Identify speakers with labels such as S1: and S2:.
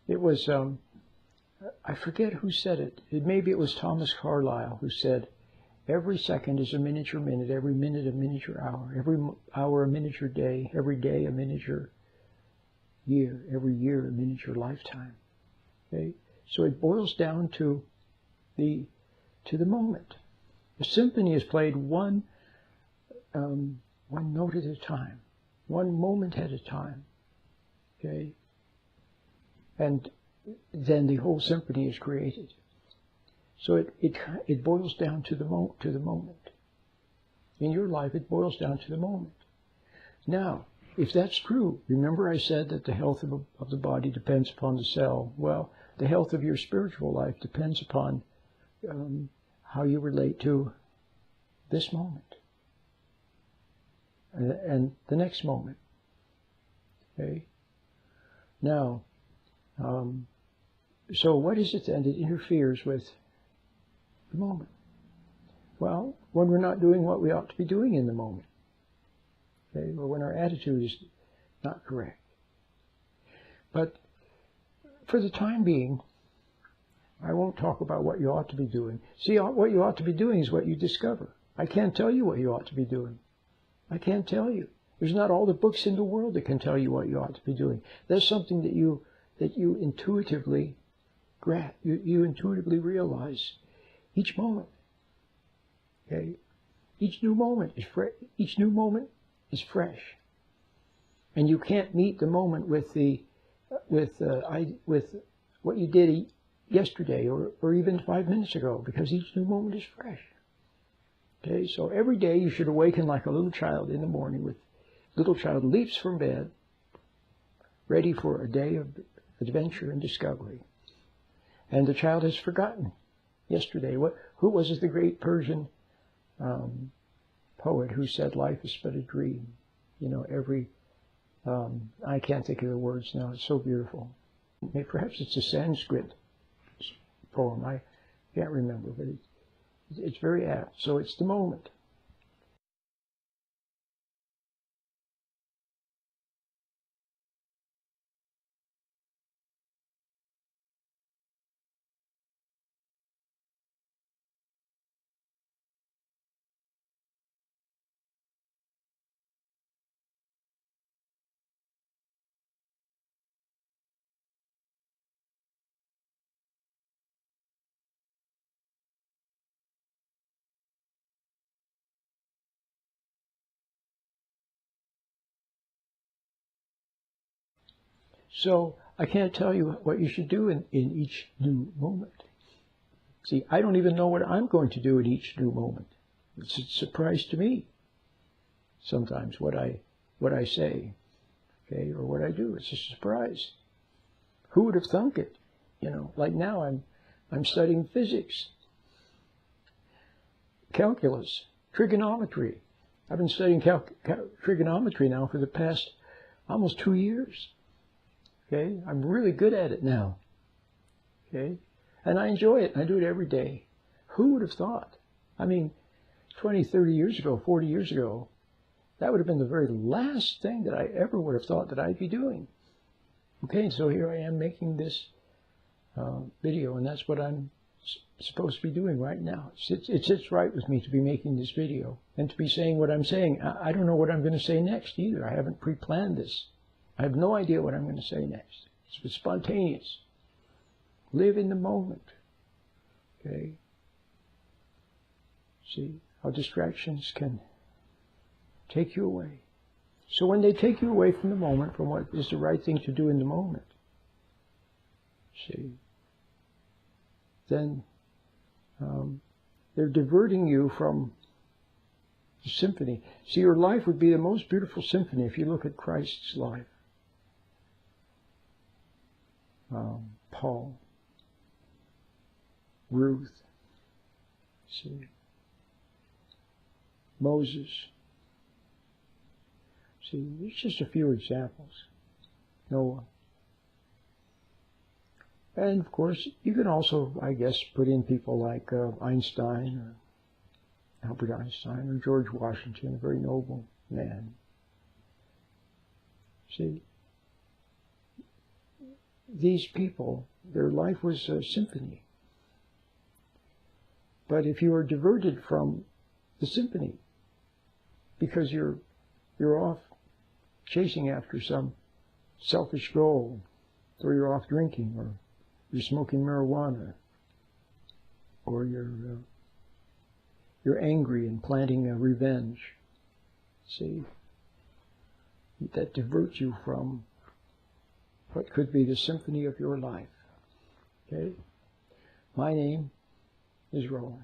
S1: It was, I forget who said it. Maybe it was Thomas Carlyle who said, every second is a miniature minute, every minute a miniature hour, every hour a miniature day, every day a miniature year, every year a miniature lifetime. Okay? So it boils down to the moment. The symphony is played one note at a time, one moment at a time. Okay? And then the whole symphony is created. So it boils down to the moment. In your life, it boils down to the moment. Now, if that's true, remember I said that the health of the body depends upon the cell. Well, the health of your spiritual life depends upon how you relate to this moment and the next moment. Okay? Now, so what is it then that interferes with the moment? Well, when we're not doing what we ought to be doing in the moment. Okay? Or when our attitude is not correct. But for the time being, I won't talk about what you ought to be doing. See, what you ought to be doing is what you discover. I can't tell you what you ought to be doing. I can't tell you. There's not all the books in the world that can tell you what you ought to be doing. There's something that you intuitively grasp, you intuitively realize each moment. Okay? Each new moment is each new moment is fresh. And you can't meet the moment with what you did yesterday or even 5 minutes ago, because each new moment is fresh. Okay, so every day you should awaken like a little child in the morning. With little child leaps from bed, ready for a day of adventure and discovery. And the child has forgotten yesterday. Who was it, the great Persian poet who said life is but a dream? You know, I can't think of the words now. It's so beautiful. Perhaps it's a Sanskrit poem. I can't remember, but it's very apt. So it's the moment. So I can't tell you what you should do in each new moment. See, I don't even know what I'm going to do in each new moment. It's a surprise to me sometimes what I say, okay, or what I do. It's a surprise. Who would have thunk it? You know, like now I'm studying physics, calculus, trigonometry. I've been studying trigonometry now for the past almost 2 years. Okay, I'm really good at it now. Okay, and I enjoy it. I do it every day. Who would have thought? I mean, 20, 30 years ago, 40 years ago, that would have been the very last thing that I ever would have thought that I'd be doing. Okay, so here I am making this video, and that's what I'm supposed to be doing right now. It sits right with me to be making this video and to be saying what I'm saying. I don't know what I'm going to say next either. I haven't pre-planned this. I have no idea what I'm going to say next. It's spontaneous. Live in the moment. Okay? See how distractions can take you away. So when they take you away from the moment, from what is the right thing to do in the moment, see, then they're diverting you from the symphony. See, your life would be the most beautiful symphony if you look at Christ's life. Paul, Ruth, see, Moses. See, there's just a few examples. Noah. And of course, you can also, I guess, put in people like Einstein, or Albert Einstein, or George Washington, a very noble man. See, these people, their life was a symphony. But if you are diverted from the symphony because you're off chasing after some selfish goal, or you're off drinking, or you're smoking marijuana, or you're angry and planting a revenge, see, that diverts you from what could be the symphony of your life. Okay? My name is Rowan.